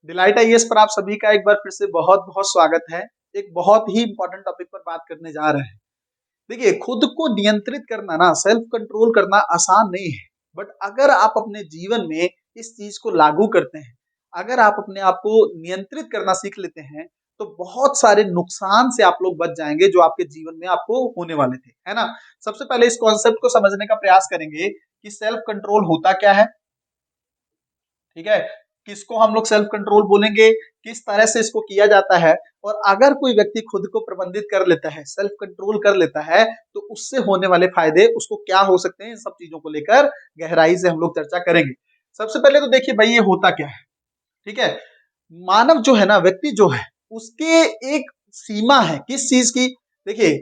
Delight IAS पर आप सभी का एक बार फिर से बहुत बहुत स्वागत है। एक बहुत ही इंपॉर्टेंट टॉपिक पर बात करने जा रहे हैं। देखिए, खुद को नियंत्रित करना ना, सेल्फ कंट्रोल करना आसान नहीं है। बट अगर आप अपने जीवन में इस चीज को लागू करते हैं, अगर आप अपने आप को नियंत्रित करना सीख लेते हैं, तो बहुत सारे नुकसान से आप लोग बच जाएंगे जो आपके जीवन में आपको होने वाले थे, है ना। सबसे पहले इस कॉन्सेप्ट को समझने का प्रयास करेंगे कि सेल्फ कंट्रोल होता क्या है। ठीक है, किसको हम लोग सेल्फ कंट्रोल बोलेंगे, किस तरह से इसको किया जाता है, और अगर कोई व्यक्ति खुद को प्रबंधित कर लेता है, सेल्फ कंट्रोल कर लेता है, तो उससे होने वाले फायदे उसको क्या हो सकते हैं, इन सब चीजों को लेकर गहराई से हम लोग चर्चा करेंगे। सबसे पहले तो देखिए भाई, ये होता क्या है। ठीक है, मानव जो है ना, व्यक्ति जो है, उसके एक सीमा है किस चीज की। देखिए,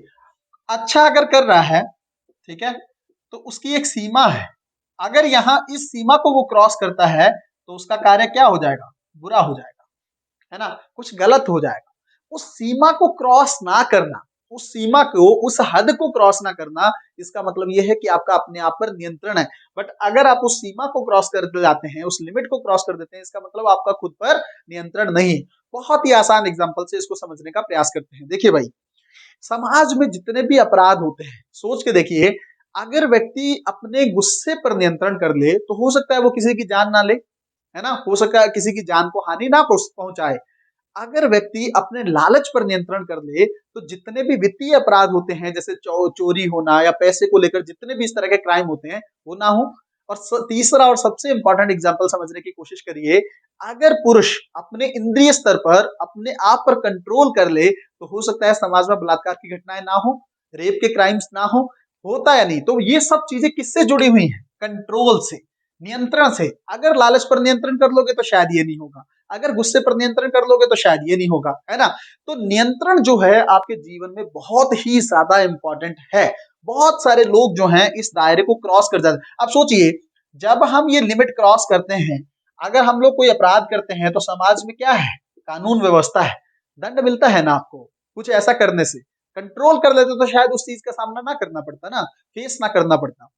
अच्छा अगर कर रहा है, ठीक है, तो उसकी एक सीमा है। अगर यहाँ इस सीमा को वो क्रॉस करता है, तो उसका कार्य क्या हो जाएगा, बुरा हो जाएगा, है ना, कुछ गलत हो जाएगा। उस सीमा को क्रॉस ना करना, उस सीमा को, उस हद को क्रॉस ना करना, इसका मतलब यह है कि आपका अपने आप पर नियंत्रण है। बट अगर आप उस सीमा को क्रॉस कर जाते हैं, उस लिमिट को क्रॉस कर देते हैं, इसका मतलब आपका खुद पर नियंत्रण नहीं है। बहुत ही आसान एग्जांपल से इसको समझने का प्रयास करते हैं। देखिए भाई, समाज में जितने भी अपराध होते हैं, सोच के देखिए, अगर व्यक्ति अपने गुस्से पर नियंत्रण कर ले, तो हो सकता है वो किसी की जान ना ले, है ना, हो सकता है किसी की जान को हानि ना पहुंचाए। अगर व्यक्ति अपने लालच पर नियंत्रण कर ले, तो जितने भी वित्तीय अपराध होते हैं, जैसे चोरी होना या पैसे को लेकर जितने भी इस तरह के क्राइम होते हैं, वो ना हो। और तीसरा और सबसे इंपॉर्टेंट एग्जाम्पल समझने की कोशिश करिए, अगर पुरुष अपने इंद्रिय स्तर पर अपने आप पर कंट्रोल कर ले, तो हो सकता है समाज में बलात्कार की घटनाएं ना हो, रेप के क्राइम्स ना हो। होता या नहीं, तो ये सब चीजें किससे जुड़ी हुई हैं, कंट्रोल से, नियंत्रण से। अगर लालच पर नियंत्रण कर लोगे तो शायद ये नहीं होगा, अगर गुस्से पर नियंत्रण कर लोगे तो शायद ये नहीं होगा, है ना। तो नियंत्रण जो है आपके जीवन में बहुत ही ज्यादा इंपॉर्टेंट है। बहुत सारे लोग जो हैं इस दायरे को क्रॉस कर जाते हैं। अब सोचिए, जब हम ये लिमिट क्रॉस करते हैं, अगर हम लोग कोई अपराध करते हैं, तो समाज में क्या है, कानून व्यवस्था है, दंड मिलता है ना आपको। कुछ ऐसा करने से कंट्रोल कर लेते तो शायद उस चीज का सामना ना करना पड़ता ना, फेस ना करना पड़ता।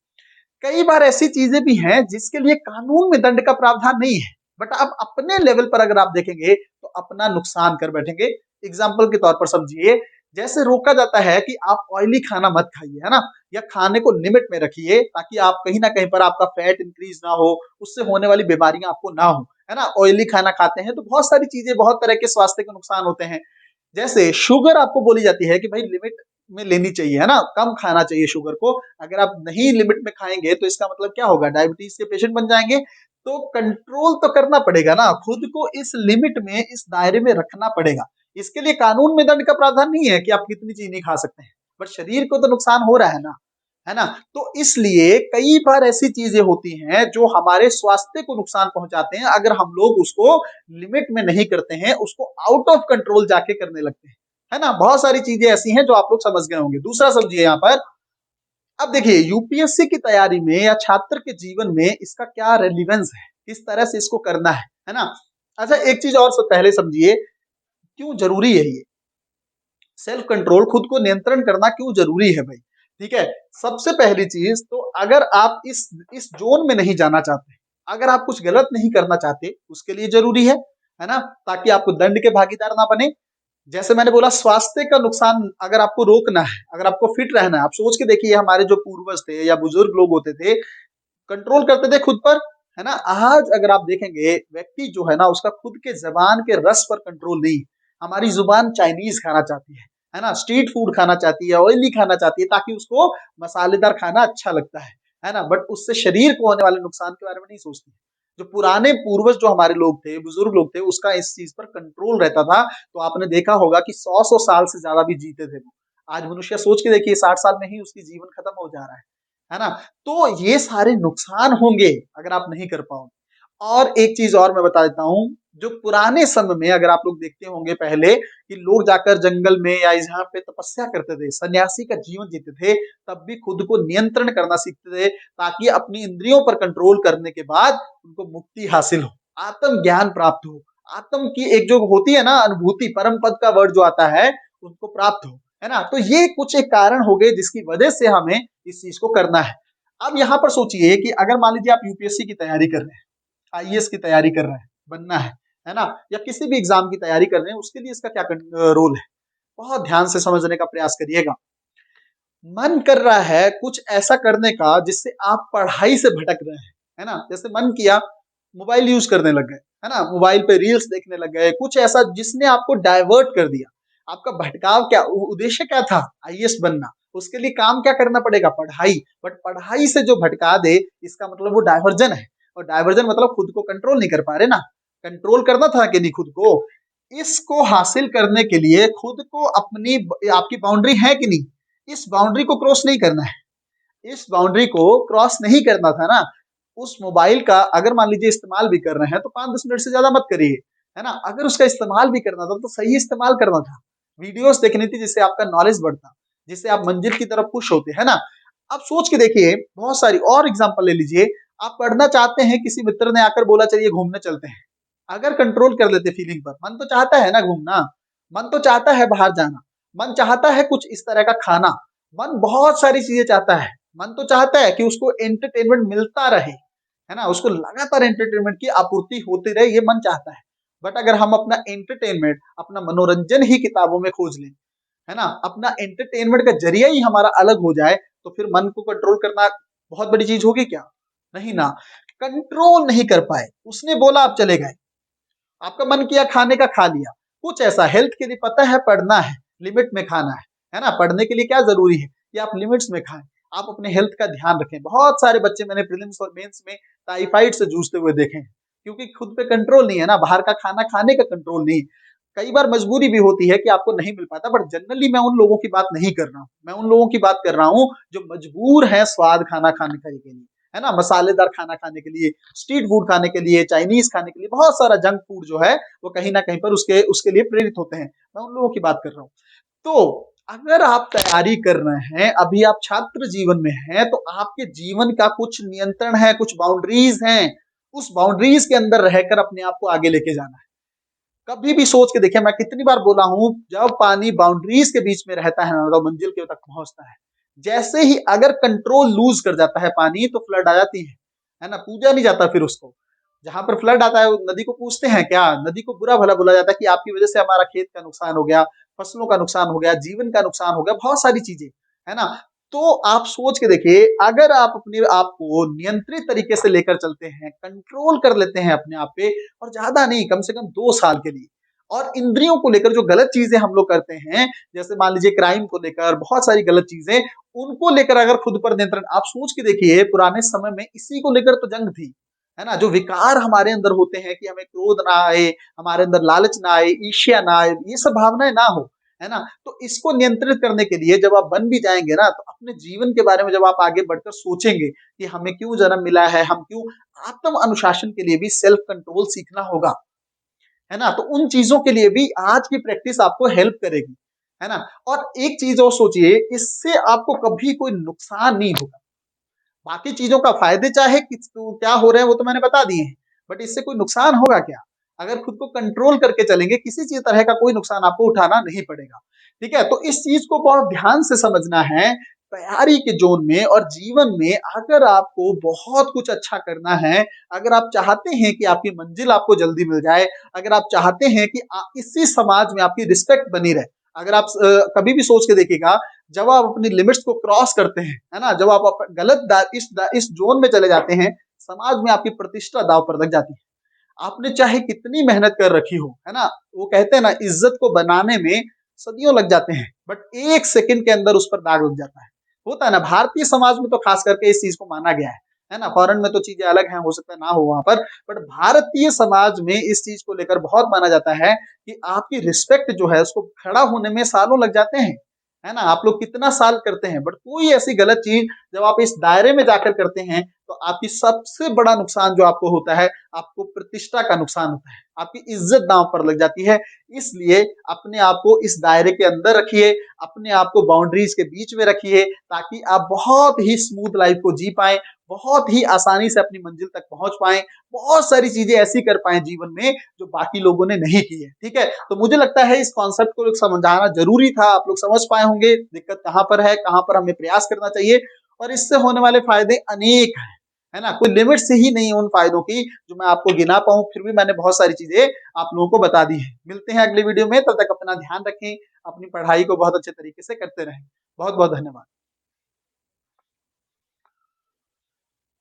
कई बार ऐसी चीजें भी हैं जिसके लिए कानून में दंड का प्रावधान नहीं है, बट आप अपने लेवल पर अगर आप देखेंगे, तो अपना नुकसान कर बैठेंगे। एग्जाम्पल के तौर पर समझिए, जैसे रोका जाता है कि आप ऑयली खाना मत खाइए, है ना, या खाने को लिमिट में रखिए, ताकि आप कहीं ना कहीं पर आपका फैट इंक्रीज ना हो, उससे होने वाली बीमारियां आपको ना हो, है ना। ऑयली खाना खाते हैं तो बहुत सारी चीजें, बहुत तरह के स्वास्थ्य के नुकसान होते हैं। जैसे शुगर आपको बोली जाती है कि भाई लिमिट में लेनी चाहिए, है ना, कम खाना चाहिए शुगर को। अगर आप नहीं लिमिट में खाएंगे, तो इसका मतलब क्या होगा, डायबिटीज के पेशेंट बन जाएंगे। तो कंट्रोल तो करना पड़ेगा ना, खुद को इस लिमिट में, इस दायरे में रखना पड़ेगा। इसके लिए कानून में दंड का प्रावधान नहीं है कि आप कितनी चीज नहीं खा सकते हैं, बट शरीर को तो नुकसान हो रहा है ना। तो इसलिए कई बार ऐसी चीजें होती हैं जो हमारे स्वास्थ्य को नुकसान पहुंचाते हैं, अगर हम लोग उसको लिमिट में नहीं करते हैं, उसको आउट ऑफ कंट्रोल जाके करने लगते हैं, है ना। बहुत सारी चीजें ऐसी हैं जो आप लोग समझ गए होंगे। दूसरा समझिए यहाँ पर, अब देखिए, यूपीएससी की तैयारी में या छात्र के जीवन में इसका क्या रेलिवेंस है, किस तरह से इसको करना है ना। अच्छा, एक चीज और पहले समझिए, क्यों जरूरी है ये सेल्फ कंट्रोल, खुद को नियंत्रण करना क्यों जरूरी है भाई। ठीक है, सबसे पहली चीज तो, अगर आप इस जोन में नहीं जाना चाहते, अगर आप कुछ गलत नहीं करना चाहते, उसके लिए जरूरी है ना, ताकि आपको दंड के भागीदार ना बने। जैसे मैंने बोला, स्वास्थ्य का नुकसान अगर आपको रोकना है, अगर आपको फिट रहना है, आप सोच के देखिए, हमारे जो पूर्वज थे या बुजुर्ग लोग होते थे, कंट्रोल करते थे खुद पर, है ना। आज अगर आप देखेंगे, व्यक्ति जो है ना, उसका खुद के जबान के रस पर कंट्रोल नहीं। हमारी जुबान चाइनीज खाना चाहती है ना, स्ट्रीट फूड खाना चाहती है, ऑयली खाना चाहती है, ताकि उसको मसालेदार खाना अच्छा लगता है ना, बट उससे शरीर को होने वाले नुकसान के बारे में नहीं सोचती। जो पुराने पूर्वज जो हमारे लोग थे, बुजुर्ग लोग थे, उसका इस चीज पर कंट्रोल रहता था। तो आपने देखा होगा कि 100 साल से ज्यादा भी जीते थे वो। आज मनुष्य सोच के देखिए, 60 साल में ही उसकी जीवन खत्म हो जा रहा है ना। तो ये सारे नुकसान होंगे अगर आप नहीं कर पाओ। और एक चीज और मैं बता देता हूँ, जो पुराने समय में अगर आप लोग देखते होंगे पहले, कि लोग जाकर जंगल में या यहाँ पे तपस्या करते थे, सन्यासी का जीवन जीते थे, तब भी खुद को नियंत्रण करना सीखते थे, ताकि अपनी इंद्रियों पर कंट्रोल करने के बाद उनको मुक्ति हासिल हो, आत्म ज्ञान प्राप्त हो, आत्म की एक जो होती है ना अनुभूति, परम पद का वर्ड जो आता है, उनको प्राप्त हो, है ना। तो ये कुछ एक कारण हो गए जिसकी वजह से हमें इस चीज को करना है। अब यहाँ पर सोचिए कि अगर मान लीजिए आप यूपीएससी की तैयारी कर रहे हैं, आईएएस की तैयारी कर रहे हैं, बनना है, है ना? या किसी भी एग्ज़ाम की तैयारी कर रहे हैं, उसके लिए इसका क्या रोल है? बहुत ध्यान से समझने का प्रयास करिएगा। मन कर रहा है कुछ ऐसा करने का जिससे आप पढ़ाई से भटक रहे हैं, है ना? जैसे मन किया मोबाइल यूज़ करने लग गए, है ना? मोबाइल पे रील्स देखने लग गए, कुछ ऐसा जिसने आपको डाइवर्ट कर दिया। आपका भटकाव क्या उद्देश्य क्या था? आईएएस बनना। उसके लिए काम क्या करना पड़ेगा? पढ़ाई। बट पढ़ाई से जो भटका दे इसका मतलब वो डायवर्जन है और डायवर्जन मतलब खुद को कंट्रोल नहीं कर पा रहे ना। कंट्रोल करना था कि नहीं खुद को? इसको हासिल करने के लिए खुद को अपनी आपकी बाउंड्री है कि नहीं? इस बाउंड्री को क्रॉस नहीं करना है। इस बाउंड्री को क्रॉस नहीं करना था ना, उस मोबाइल का अगर मान लीजिए इस्तेमाल भी कर रहे हैं तो 5-10 मिनट से ज़्यादा मत करिए, है ना? अगर उसका इस्तेमाल भी करना था तो सही इस्तेमाल करना था। वीडियोज़ देखनी थी जिससे आपका नॉलेज बढ़ता, जिससे आप मंजिल की तरफ पुश होते, है ना? आप सोच के देखिए बहुत सारी और एग्ज़ाम्पल ले लीजिए, आप पढ़ना चाहते हैं, किसी मित्र ने आकर बोला चलिए घूमने चलते हैं। अगर कंट्रोल कर लेते फीलिंग पर, मन तो चाहता है ना घूमना, मन तो चाहता है बाहर जाना, मन चाहता है कुछ इस तरह का खाना, मन बहुत सारी चीज़ें चाहता है। मन तो चाहता है कि उसको एंटरटेनमेंट मिलता रहे, है ना? उसको लगातार एंटरटेनमेंट की आपूर्ति होती रहे, ये मन चाहता है। बट अगर हम अपना एंटरटेनमेंट, अपना मनोरंजन ही किताबों में खोज लें, है ना? अपना एंटरटेनमेंट का ज़रिया ही हमारा अलग हो जाए, तो फिर मन को कंट्रोल करना बहुत बड़ी चीज़ होगी क्या? नहीं ना। कंट्रोल नहीं कर पाए, उसने बोला आप चले गए। आपका मन किया खाने का खा लिया। कुछ ऐसा हेल्थ के लिए पता है पढ़ना है, लिमिट में खाना है ना? पढ़ने के लिए क्या ज़रूरी है कि आप लिमिट्स में खाएँ। आप अपने हेल्थ का ध्यान रखें। बहुत सारे बच्चे मैंने प्रीलिम्स और मेंस में टाइफाइड से जूझते हुए देखे हैं, क्योंकि खुद पे कंट्रोल नहीं है ना, बाहर का खाना खाने का कंट्रोल नहीं। कई बार मजबूरी भी होती है कि आपको नहीं मिल पाता, बट जनरली मैं उन लोगों की बात नहीं कर रहा हूँ। मैं उन लोगों की बात कर रहा हूँ जो मजबूर हैं स्वाद खाना खाने के लिए, है ना? मसालेदार खाना खाने के लिए, स्ट्रीट फूड खाने के लिए, चाइनीज़ खाने के लिए, बहुत सारा जंक फूड जो है, वो कहीं न कहीं पर उसके उसके लिए प्रेरित होते हैं। मैं उन लोगों की बात कर रहा हूँ। तो अगर आप तैयारी कर रहे हैं, अभी आप छात्र जीवन में हैं, तो आपके जीवन का कुछ नियंत्रण है, कुछ बाउंड्रीज़ हैं। उस बाउंड्रीज़ के अंदर रहकर अपने आप को आगे लेके जाना है। कभी भी सोच के देखिए, मैं कितनी बार बोला हूँ, जब पानी बाउंड्रीज़ के बीच में रहता है ना, तो मंजिल के तक पहुँचता है। जैसे ही अगर कंट्रोल लूज़ कर जाता है पानी, तो फ्लड आ जाती है ना? पूजा नहीं जाता फिर उसको। जहाँ पर फ्लड आता है, वो नदी को पूजते हैं क्या? नदी को बुरा-भला बोला जाता है कि आपकी वज़ह से हमारा खेत का नुकसान हो गया, फसलों का नुकसान हो गया, जीवन का नुकसान हो गया, बहुत सारी चीज़ें, है ना? तो आप सोच के देखिए, अगर आप अपने आप को नियंत्रित तरीके से लेकर चलते हैं, कंट्रोल कर लेते हैं अपने आप पे, और ज़्यादा नहीं, कम से कम 2 साल के लिए, और इंद्रियों को लेकर जो गलत चीज़ें हम लोग करते हैं, जैसे मान लीजिए क्राइम को लेकर बहुत सारी गलत चीज़ें, उनको लेकर अगर खुद पर नियंत्रण, आप सोच के देखिए पुराने समय में इसी को लेकर तो जंग थी, है ना? जो विकार हमारे अंदर होते हैं कि हमें क्रोध ना आए, हमारे अंदर लालच ना आए, ईर्ष्या ना आए, ये सब भावनाएँ ना हो, है ना? तो इसको नियंत्रित करने के लिए जब आप बन भी जाएँगे ना, तो अपने जीवन के बारे में जब आप आगे बढ़कर सोचेंगे कि हमें क्यों जन्म मिला है, हम क्यों, आत्म अनुशासन के लिए भी सेल्फ कंट्रोल सीखना होगा। है ना? तो उन चीज़ों के लिए भी आज की प्रैक्टिस आपको हेल्प करेगी, है ना? और एक चीज़ और सोचिए, इससे आपको कभी कोई नुकसान नहीं होगा। बाकी चीज़ों का फ़ायदे चाहे किस क्या हो रहे हैं वो तो मैंने बता दिए हैं, बट इससे कोई नुकसान होगा क्या? अगर खुद को कंट्रोल करके चलेंगे, किसी चीज़ तरह का कोई नुकसान आपको उठाना नहीं पड़ेगा, ठीक है? तो इस चीज़ को बहुत ध्यान से समझना है, तैयारी के ज़ोन में और जीवन में अगर आपको बहुत कुछ अच्छा करना है, अगर आप चाहते हैं कि आपकी मंज़िल आपको जल्दी मिल जाए, अगर आप चाहते हैं कि इसी समाज में आपकी रिस्पेक्ट बनी रहे, अगर आप कभी भी सोच के देखिएगा, जब आप अपनी लिमिट्स को क्रॉस करते हैं, है ना? जब आप गलत इस ज़ोन में चले जाते हैं, समाज में आपकी प्रतिष्ठा दांव पर लग जाती है। आपने चाहे कितनी मेहनत कर रखी हो, है ना? वो कहते हैं ना, इज़्ज़त को बनाने में सदियों लग जाते हैं, बट 1 सेकंड के अंदर उस पर दाग लग जाता है। होता है ना, भारतीय समाज में तो खास करके इस चीज़ को माना गया है ना? फ़ॉरेन में तो चीज़ें अलग हैं, हो सकता है ना हो वहाँ पर, बट भारतीय समाज में इस चीज़ को लेकर बहुत माना जाता है कि आपकी रिस्पेक्ट जो है, उसको खड़ा होने में सालों लग जाते हैं, है ना? आप लोग कितना साल करते हैं, बट कोई ऐसी गलत चीज़ जब आप इस दायरे में जाकर करते हैं, तो आपकी सबसे बड़ा नुकसान जो आपको होता है, आपको प्रतिष्ठा का नुकसान होता है, आपकी इज़्ज़त दाँव पर लग जाती है। इसलिए अपने आप को इस दायरे के अंदर रखिए, अपने आप को बाउंड्रीज़ के बीच में रखिए, ताकि आप बहुत ही स्मूथ लाइफ़ को जी पाएँ, बहुत ही आसानी से अपनी मंज़िल तक पहुँच पाएँ, बहुत सारी चीज़ें ऐसी कर पाएँ जीवन में, जो बाकी लोगों ने नहीं की है, ठीक है? तो मुझे लगता है इस कॉन्सेप्ट को समझाना ज़रूरी था, आप लोग समझ पाए होंगे, दिक्कत कहाँ पर है, कहाँ पर हमें प्रयास करना चाहिए, और इससे होने वाले फ़ायदे अनेक हैं। है ना? कोई लिमिट्स ही नहीं है उन फ़ायदों की जो मैं आपको गिना पाऊँ, फिर भी मैंने बहुत सारी चीज़ें आप लोगों को बता दी हैं। मिलते हैं अगले वीडियो में, तब तक अपना ध्यान रखें, अपनी पढ़ाई को बहुत अच्छे तरीके से करते रहें। बहुत-बहुत धन्यवाद।